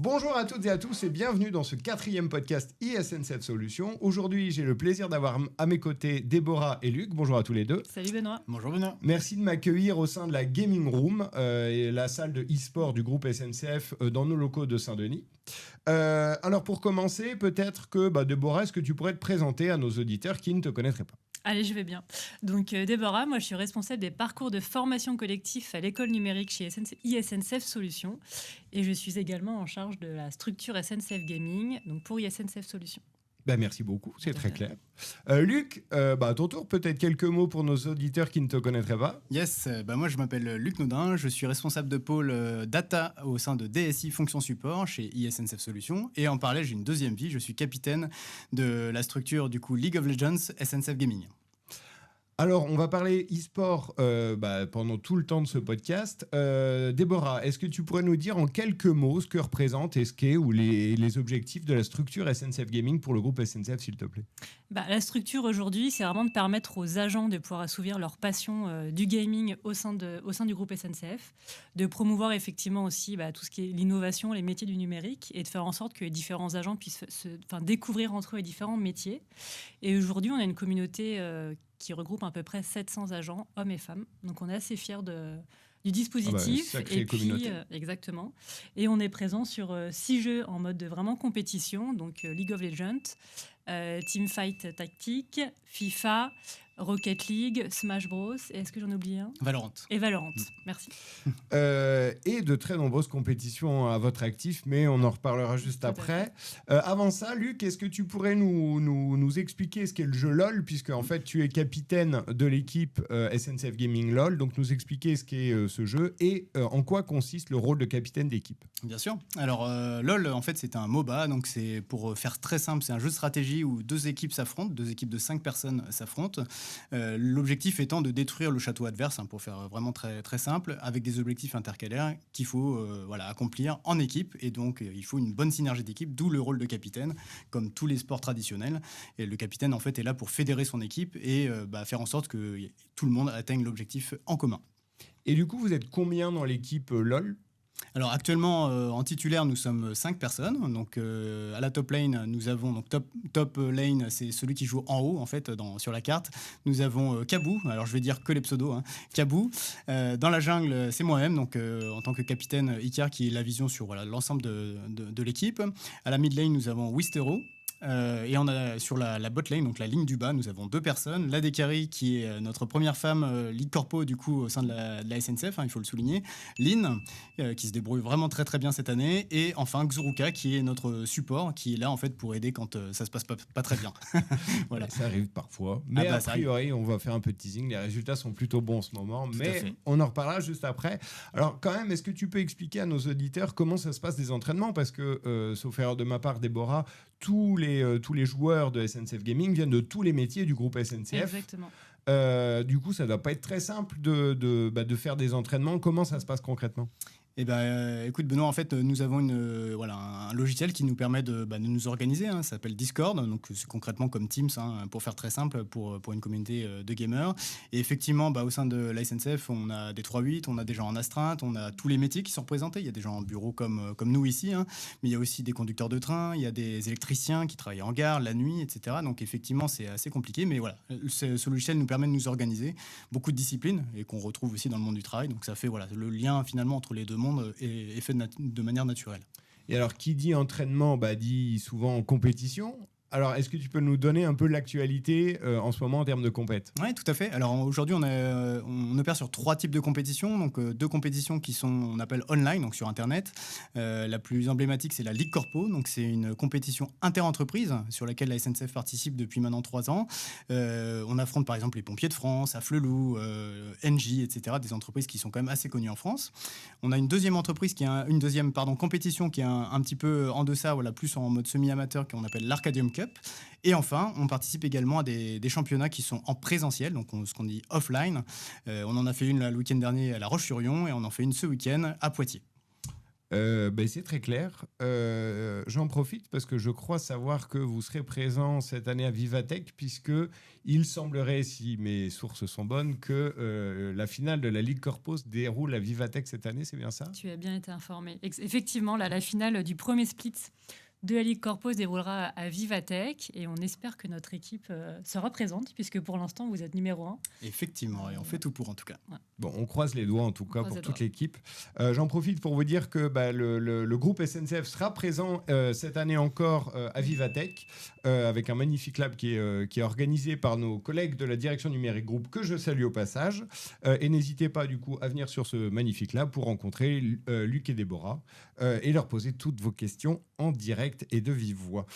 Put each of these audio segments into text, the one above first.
Bonjour à toutes et à tous et bienvenue dans ce 4e podcast ISN7 Solutions. Aujourd'hui, j'ai le plaisir d'avoir à mes côtés Déborah et Luc. Bonjour à tous les deux. Salut Benoît. Bonjour Benoît. Merci de m'accueillir au sein de la Gaming Room, la salle de e-sport du groupe SNCF dans nos locaux de Saint-Denis. Alors pour commencer, peut-être que Déborah, est-ce que tu pourrais te présenter à nos auditeurs qui ne te connaîtraient pas ? Allez, je vais bien. Donc Déborah, moi je suis responsable des parcours de formation collectif à l'école numérique chez ISNCF Solutions et je suis également en charge de la structure SNCF Gaming, donc pour ISNCF Solutions. Merci beaucoup, c'est très clair. Luc, à ton tour, peut-être quelques mots pour nos auditeurs qui ne te connaîtraient pas. Yes, moi je m'appelle Luc Naudin, je suis responsable de pôle data au sein de DSI Fonction Support chez ISNCF Solutions. Et en parallèle, j'ai une deuxième vie, je suis capitaine de la structure du coup League of Legends SNCF Gaming. Alors, on va parler e-sport pendant tout le temps de ce podcast. Déborah, est-ce que tu pourrais nous dire en quelques mots ce que représente et ce qu'est ou les objectifs de la structure SNCF Gaming pour le groupe SNCF, s'il te plaît ? La structure aujourd'hui, c'est vraiment de permettre aux agents de pouvoir assouvir leur passion du gaming au sein du groupe SNCF, de promouvoir effectivement aussi tout ce qui est l'innovation, les métiers du numérique et de faire en sorte que les différents agents puissent découvrir entre eux les différents métiers. Et aujourd'hui, on a une communauté qui regroupe à peu près 700 agents, hommes et femmes. Donc on est assez fiers du dispositif. Sacrée communauté. Exactement. Et on est présent sur 6 jeux en mode vraiment compétition, donc League of Legends, Teamfight Tactique, FIFA, Rocket League, Smash Bros. Et est-ce que j'en ai oublié un ? Valorant. Et Valorant, merci. Et de très nombreuses compétitions à votre actif, mais on en reparlera juste après. Avant ça, Luc, est-ce que tu pourrais nous expliquer ce qu'est le jeu LoL, puisque en fait tu es capitaine de l'équipe SNCF Gaming LoL, donc nous expliquer ce qu'est ce jeu et en quoi consiste le rôle de capitaine d'équipe. Bien sûr. Alors LoL, en fait, c'est un MOBA, donc c'est pour faire très simple, c'est un jeu de stratégie où deux équipes s'affrontent, 2 équipes de 5 personnes s'affrontent. L'objectif étant de détruire le château adverse, pour faire vraiment très, très simple, avec des objectifs intercalaires qu'il faut accomplir en équipe. Et donc, il faut une bonne synergie d'équipe, d'où le rôle de capitaine, comme tous les sports traditionnels. Et le capitaine, en fait, est là pour fédérer son équipe et faire en sorte que tout le monde atteigne l'objectif en commun. Et du coup, vous êtes combien dans l'équipe LoL ? Alors actuellement, en titulaire, nous sommes 5 personnes. Donc à la top lane, nous avons donc top lane, c'est celui qui joue en haut en fait sur la carte. Nous avons Kabou. Alors je vais dire que les pseudos. Kabou. Dans la jungle, c'est moi-même. Donc en tant que capitaine Icar, qui est la vision sur l'ensemble de l'équipe. À la mid lane, nous avons Wistero. Et on a sur la bot lane, donc la ligne du bas, nous avons 2 personnes. La Dekari, qui est notre première femme lead corpo du coup au sein de la SNCF, il faut le souligner. Lynn, qui se débrouille vraiment très très bien cette année. Et enfin Xuruka, qui est notre support, qui est là en fait pour aider quand ça se passe pas très bien. Voilà. Ça arrive parfois. Mais a priori, on va faire un peu de teasing. Les résultats sont plutôt bons en ce moment. Mais on en reparlera juste après. Alors quand même, est-ce que tu peux expliquer à nos auditeurs comment ça se passe des entraînements ? Parce que, sauf erreur de ma part, Déborah, tous les joueurs de SNCF Gaming viennent de tous les métiers du groupe SNCF. Exactement. Du coup, ça ne doit pas être très simple de faire des entraînements. Comment ça se passe concrètement ? Écoute Benoît, en fait nous avons un logiciel qui nous permet de nous organiser, ça s'appelle Discord, donc c'est concrètement comme Teams, pour faire très simple pour une communauté de gamers. Et effectivement au sein de la SNCF on a des 3-8, on a des gens en astreinte, on a tous les métiers qui sont représentés, il y a des gens en bureau comme nous ici, mais il y a aussi des conducteurs de train, il y a des électriciens qui travaillent en gare la nuit, etc. Donc effectivement c'est assez compliqué, mais voilà, ce logiciel nous permet de nous organiser, beaucoup de disciplines et qu'on retrouve aussi dans le monde du travail, donc ça fait le lien finalement entre les deux monde est fait de manière naturelle. Et alors, qui dit entraînement dit souvent compétition. Alors, est-ce que tu peux nous donner un peu l'actualité en ce moment en termes de compète ? Oui, tout à fait. Alors aujourd'hui, on opère sur 3 types de compétitions. Donc 2 compétitions qui sont, on appelle online, donc sur Internet. La plus emblématique, c'est la Ligue Corpo. Donc c'est une compétition inter-entreprise sur laquelle la SNCF participe depuis maintenant 3 ans. On affronte par exemple les Pompiers de France, Afflelou, Engie, etc. Des entreprises qui sont quand même assez connues en France. On a une deuxième entreprise compétition qui est un petit peu en deçà, plus en mode semi-amateur, qu'on appelle l'Arcadium Cup. Et enfin, on participe également à des championnats qui sont en présentiel, donc ce qu'on dit offline. On en a fait une le week-end dernier à La Roche-sur-Yon et on en fait une ce week-end à Poitiers. C'est très clair. J'en profite parce que je crois savoir que vous serez présent cette année à Vivatech, puisque il semblerait, si mes sources sont bonnes, que la finale de la Ligue Corpo se déroule à Vivatech cette année, c'est bien ça ? Tu as bien été informé. Effectivement, la finale du premier split de la Ligue Corpo se déroulera à Vivatech et on espère que notre équipe sera présente, puisque pour l'instant, vous êtes numéro 1. Effectivement, et on fait tout pour en tout cas. Ouais. Bon, on croise les doigts en tout cas pour toute l'équipe. J'en profite pour vous dire que le groupe SNCF sera présent cette année encore à Vivatech avec un magnifique lab qui est organisé par nos collègues de la direction numérique groupe que je salue au passage. Et n'hésitez pas du coup à venir sur ce magnifique lab pour rencontrer Luc et Déborah et leur poser toutes vos questions en direct et de vive voix.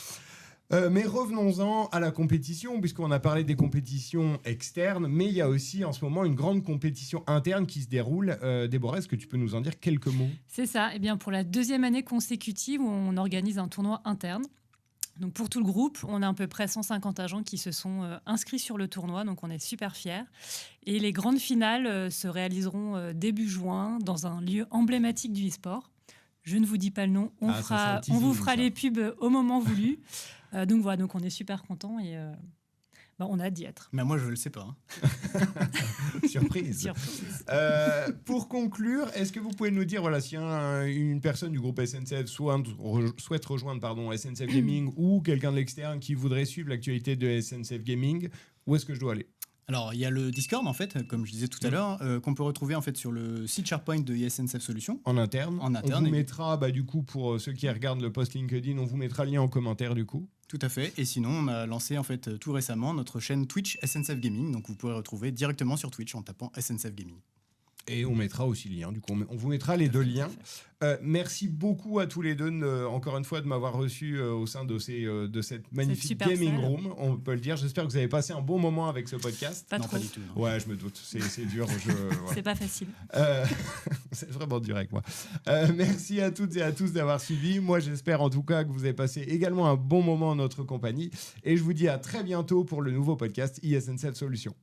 Mais revenons-en à la compétition, puisqu'on a parlé des compétitions externes, mais il y a aussi en ce moment une grande compétition interne qui se déroule. Déborah, est-ce que tu peux nous en dire quelques mots ? C'est ça. Eh bien, pour la deuxième année consécutive, on organise un tournoi interne. Donc pour tout le groupe, on a à peu près 150 agents qui se sont inscrits sur le tournoi, donc on est super fiers. Et les grandes finales se réaliseront début juin dans un lieu emblématique du e-sport. Je ne vous dis pas le nom, on vous fera les pubs au moment voulu. Donc voilà, donc on est super contents et on a hâte d'y être. Mais moi, je ne le sais pas. Surprise. Pour conclure, est-ce que vous pouvez nous dire, voilà, si une personne du groupe SNCF souhaite rejoindre SNCF Gaming ou quelqu'un de l'externe qui voudrait suivre l'actualité de SNCF Gaming, où est-ce que je dois aller ? Alors, il y a le Discord, en fait, comme je disais tout à l'heure, qu'on peut retrouver en fait sur le site SharePoint de SNCF Solutions. En interne. On vous mettra, du coup, pour ceux qui regardent le post LinkedIn, on vous mettra le lien en commentaire, du coup. Tout à fait. Et sinon, on a lancé en fait tout récemment notre chaîne Twitch SNCF Gaming. Donc, vous pourrez retrouver directement sur Twitch en tapant SNCF Gaming. Et on mettra aussi le lien. Du coup, on vous mettra les deux liens. Merci beaucoup à tous les deux, encore une fois, de m'avoir reçu au sein de cette magnifique gaming room. On peut le dire. J'espère que vous avez passé un bon moment avec ce podcast. Pas trop. Pas du tout. Non. Ouais, je me doute. C'est dur. C'est pas facile. C'est vraiment dur avec moi. Merci à toutes et à tous d'avoir suivi. Moi, j'espère en tout cas que vous avez passé également un bon moment en notre compagnie. Et je vous dis à très bientôt pour le nouveau podcast ISNCF Solutions.